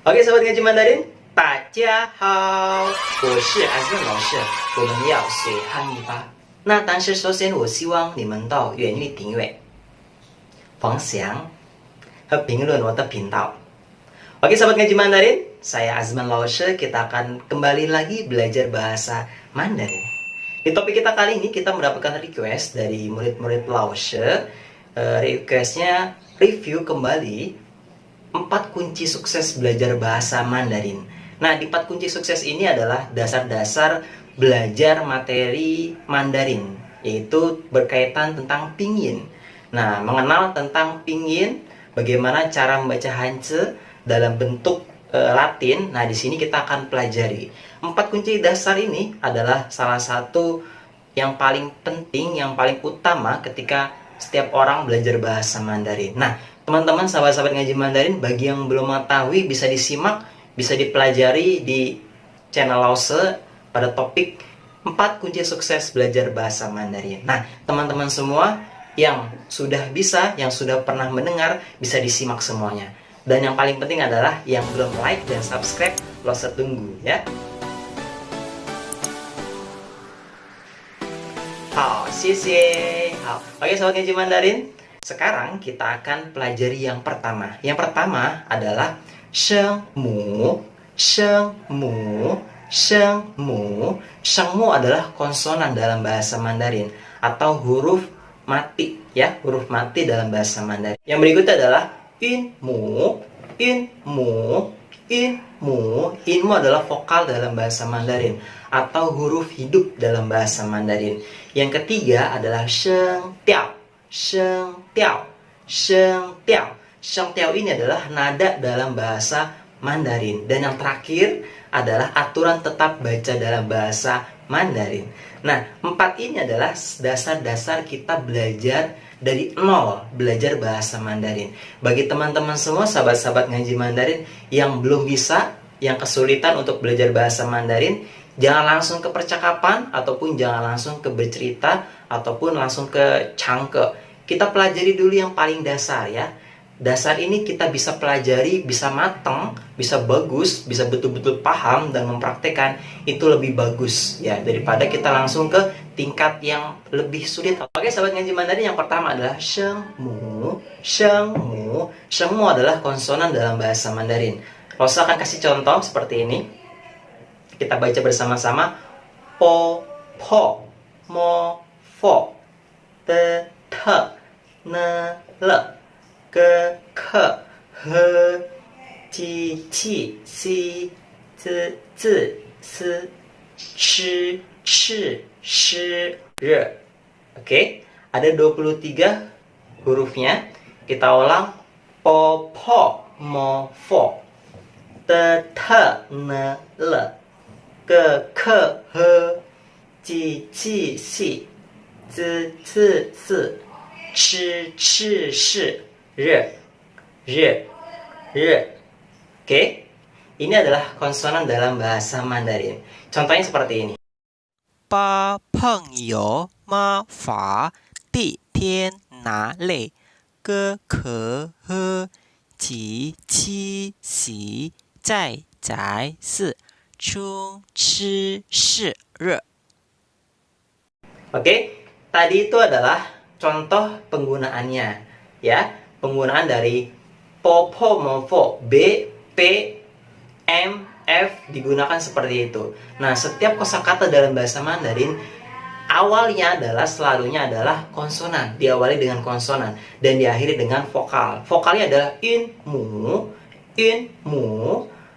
Oke, sobat ngaji Mandarin, 大家好，我是 Azman 老师，我们要学汉语吧。那但是首先，我希望你们到远离订阅、分享和评论我的频道。Oke, sobat ngaji Mandarin, saya Azman Laoshi. Kita akan kembali lagi belajar bahasa Mandarin. Di topik kita kali ini kita mendapatkan request dari murid-murid Laoshi. Requestnya review kembali 4 kunci sukses belajar bahasa Mandarin. Nah, di 4 kunci sukses ini adalah dasar-dasar belajar materi Mandarin, yaitu berkaitan tentang pinyin. Nah, mengenal tentang pinyin, bagaimana cara membaca Hanzi dalam bentuk Latin. Nah, di sini kita akan pelajari 4 kunci dasar ini adalah salah satu yang paling penting, yang paling utama ketika setiap orang belajar bahasa Mandarin. Nah, teman-teman sahabat-sahabat ngaji Mandarin, bagi yang belum mengetahui bisa disimak, bisa dipelajari di channel Laoshi pada topik 4 kunci sukses belajar bahasa Mandarin. Nah, teman-teman semua yang sudah bisa, yang sudah pernah mendengar, bisa disimak semuanya. Dan yang paling penting adalah yang belum like dan subscribe, Laoshi tunggu ya. Oke, sobat ngaji Mandarin, sekarang kita akan pelajari yang pertama. Yang pertama adalah shengmu. Shengmu adalah konsonan dalam bahasa Mandarin atau huruf mati ya, huruf mati dalam bahasa Mandarin. Yang berikutnya adalah inmu. Inmu adalah vokal dalam bahasa Mandarin atau huruf hidup dalam bahasa Mandarin. Yang ketiga adalah sheng tiao ini adalah nada dalam bahasa Mandarin. Dan yang terakhir adalah aturan tetap baca dalam bahasa Mandarin. Nah, 4 ini adalah dasar-dasar kita belajar dari nol, belajar bahasa Mandarin. Bagi teman-teman semua, sahabat-sahabat ngaji Mandarin yang belum bisa, yang kesulitan untuk belajar bahasa Mandarin, jangan langsung ke percakapan, ataupun jangan langsung ke bercerita, ataupun langsung ke cangke. Kita pelajari dulu yang paling dasar ya. Dasar ini kita bisa pelajari, bisa matang, bisa bagus, bisa betul-betul paham dan mempraktekkan, itu lebih bagus ya, daripada kita langsung ke tingkat yang lebih sulit. Oke, sahabat ngaji Mandarin, yang pertama adalah shengmu. Shengmu adalah konsonan dalam bahasa Mandarin. Laoshi akan kasih contoh seperti ini. Kita baca bersama-sama. Po, po, mo, fo, te, te, ne, le, ke, ke, he, ji, ji, si, zi, zi, si, shi, shi, shi, re. Oke, ada 23 hurufnya. Kita ulang. Po, po, mo, fo, te, te, ne, le, ke, ke, he, ji, ji, si, zi, zi, si, shi, shi, shi, re. Oke, ini adalah konsonan dalam bahasa Mandarin. Contohnya seperti ini. 把朋友麻烦地天拿来个可和几七喜在是充吃是热。 Oke, tadi itu adalah contoh penggunaannya ya. Penggunaan dari popo mofo, B, P, M, F digunakan seperti itu. Nah, setiap kosakata dalam bahasa Mandarin awalnya adalah, selalunya adalah konsonan, diawali dengan konsonan dan diakhiri dengan vokal. Vokalnya adalah inmu.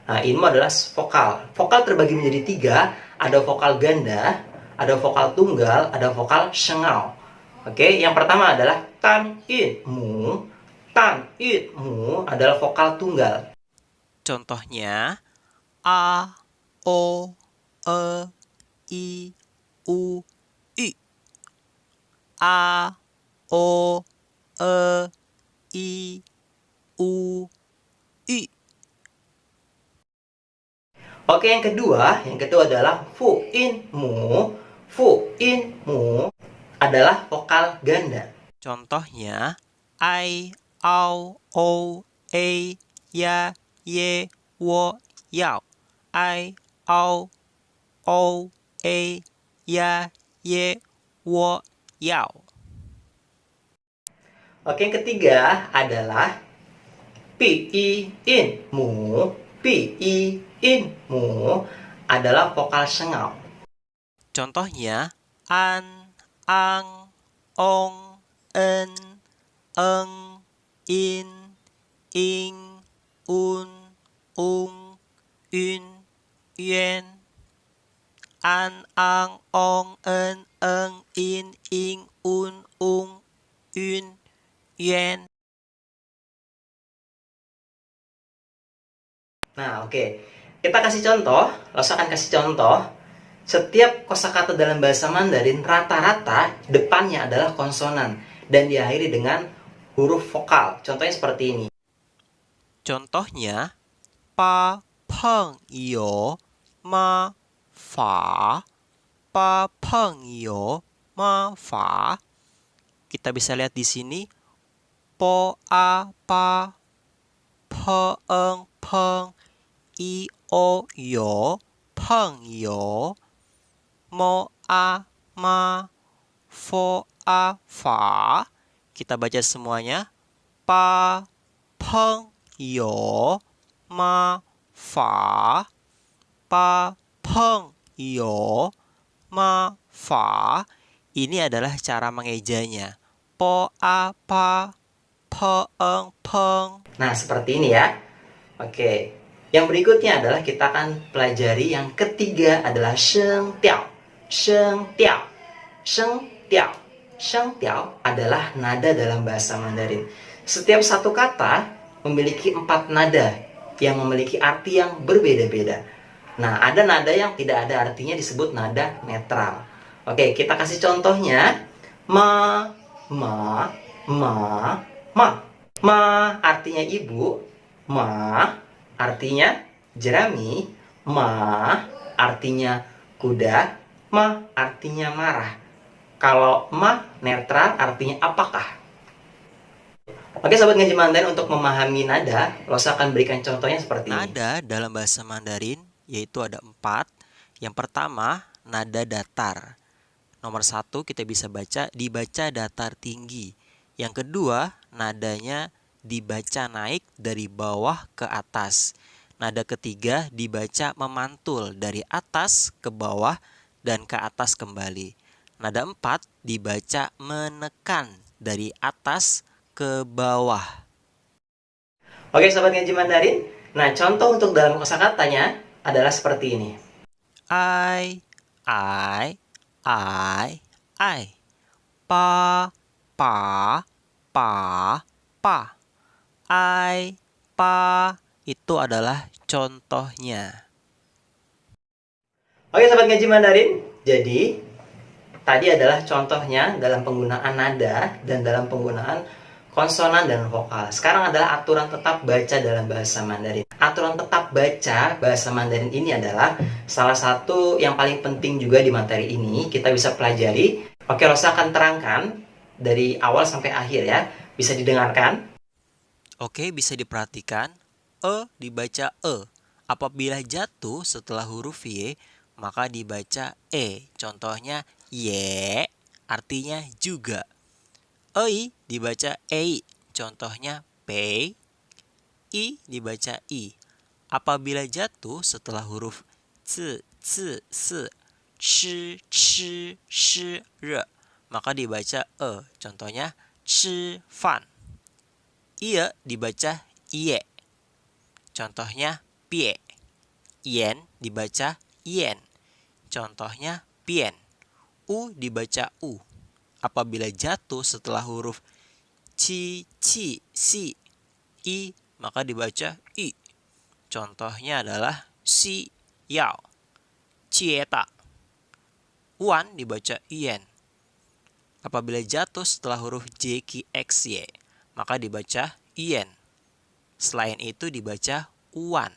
Nah, inmu adalah vokal. Vokal terbagi menjadi 3, ada vokal ganda, ada vokal tunggal, ada vokal shengao. Oke, yang pertama adalah tan inmu. Tan inmu adalah vokal tunggal. Contohnya a, o, e, i, u, y. A, o, e, i, u, y. Oke, yang kedua adalah fu inmu. Fu inmu adalah vokal ganda. Contohnya ai, au, o, e, ya, ye, 我要 I O O A ya ye 我要 Oke, yang ketiga adalah pi i in mu. Pi i in mu adalah vokal sengau. Contohnya an, ang, ong, en, eng, in, ing, un, ung, yun, yuan. An, ang, ong, en, eng, in, ing, un, ung, yun, yuan. Nah, oke. Kita kasih contoh, Rosa akan kasih contoh. Setiap kosakata dalam bahasa Mandarin rata-rata depannya adalah konsonan dan diakhiri dengan huruf vokal. Contohnya seperti ini. Contohnya pa peng yo ma fa pa peng yo ma fa. Kita bisa lihat di sini po a pa peng peng i o yo peng yo mo a ma fo a fa. Kita baca semuanya pa peng yo ma fa pa peng yo ma fa. Ini adalah cara mengejanya. Po a pa peng peng. Nah, seperti ini ya. Oke. Yang berikutnya adalah kita akan pelajari yang ketiga adalah sheng tiao. Sheng tiao. Sheng tiao. Sheng tiao adalah nada dalam bahasa Mandarin. Setiap satu kata memiliki 4 nada yang memiliki arti yang berbeda-beda. Nah, ada nada yang tidak ada artinya disebut nada netral. Oke, kita kasih contohnya. Ma, ma, ma, ma. Ma artinya ibu. Ma artinya jerami. Ma artinya kuda. Ma artinya marah. Kalau ma netral artinya apakah? Oke, sahabat ngaji Mandarin, untuk memahami nada, Rosa akan berikan contohnya seperti ini. Nada dalam bahasa Mandarin yaitu ada 4. Yang pertama, nada datar. Nomor 1 kita bisa dibaca datar tinggi. Yang kedua, nadanya dibaca naik dari bawah ke atas. Nada ketiga dibaca memantul dari atas ke bawah dan ke atas kembali. Nada 4 dibaca menekan dari atas ke bawah. Oke, sahabat ngaji Mandarin. Nah, contoh untuk dalam kosakatanya adalah seperti ini. I, I. Pa, pa, pa. I, pa. Itu adalah contohnya. Oke, sahabat ngaji Mandarin. Jadi, tadi adalah contohnya dalam penggunaan nada dan dalam penggunaan konsonan dan vokal. Sekarang adalah aturan tetap baca dalam bahasa Mandarin. Aturan tetap baca bahasa Mandarin ini adalah salah satu yang paling penting juga di materi ini. Kita bisa pelajari. Oke, Rosa akan terangkan dari awal sampai akhir ya. Bisa didengarkan. Oke, bisa diperhatikan. E dibaca E. Apabila jatuh setelah huruf Y, maka dibaca E. Contohnya ye, artinya juga. Ei dibaca ei, contohnya pei. I dibaca i. Apabila jatuh setelah huruf c, c, s, ch, ch, sh, re, maka dibaca e. Contohnya chi fan. Ie dibaca iye. Contohnya pie. Yen dibaca yen. Contohnya pien. U dibaca u. Apabila jatuh setelah huruf ci, ci, si, i, maka dibaca i. Contohnya adalah si, yao, cieta. Wan dibaca ien. Apabila jatuh setelah huruf j, k, x, y, maka dibaca ien. Selain itu dibaca uan.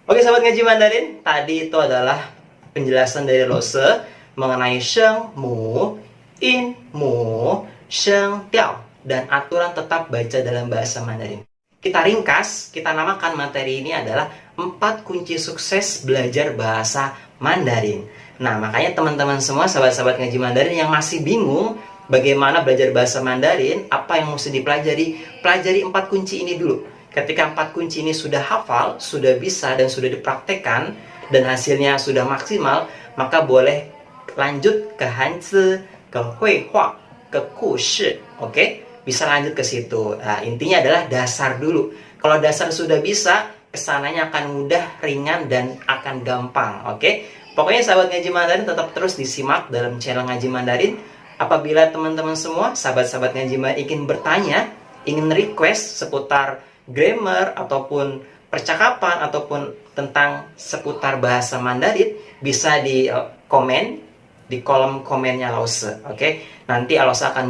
Oke, sahabat ngaji Mandarin, tadi itu adalah penjelasan dari Rose mengenai sheng mu, in mu, sheng tiao, dan aturan tetap baca dalam bahasa Mandarin. kita ringkas, kita namakan materi ini adalah 4 kunci sukses belajar bahasa Mandarin. Nah, makanya teman-teman semua, sahabat-sahabat ngaji Mandarin yang masih bingung bagaimana belajar bahasa Mandarin, apa yang mesti dipelajari, pelajari 4 kunci ini dulu. Ketika 4 kunci ini sudah hafal, sudah bisa, dan sudah dipraktekkan, dan hasilnya sudah maksimal, maka boleh lanjut ke Hanzi, ke Hui Hua, ke Ku Shi, oke? Bisa lanjut ke situ. Nah, intinya adalah dasar dulu. Kalau dasar sudah bisa, kesananya akan mudah, ringan, dan akan gampang. Oke? Pokoknya sahabat ngaji Mandarin tetap terus disimak dalam channel ngaji Mandarin. Apabila teman-teman semua, sahabat-sahabat ngaji Mandarin ingin bertanya, ingin request seputar grammar, ataupun percakapan, ataupun tentang seputar bahasa Mandarin, bisa di komen di kolom komennya Lause, oke? Nanti Lause akan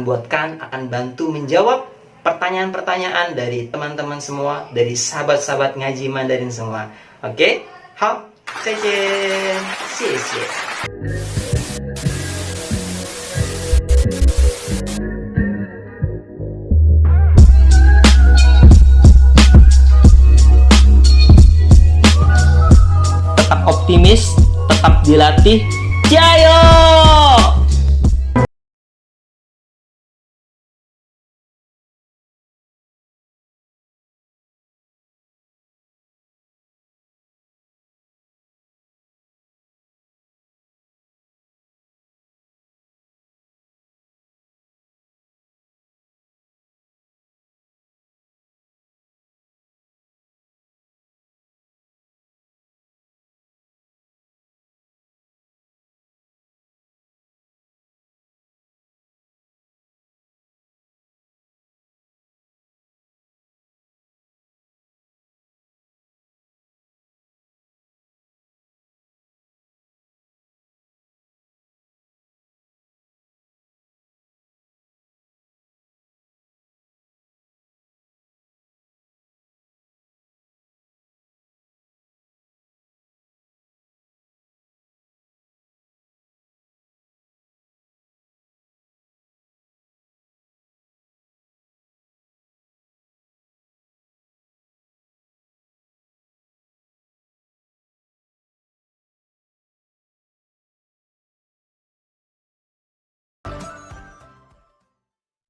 bantu menjawab pertanyaan-pertanyaan dari teman-teman semua, dari sahabat-sahabat ngaji Mandarin semua, oke? Hao, zaijian, xie. Tetap optimis, tetap dilatih, jayo!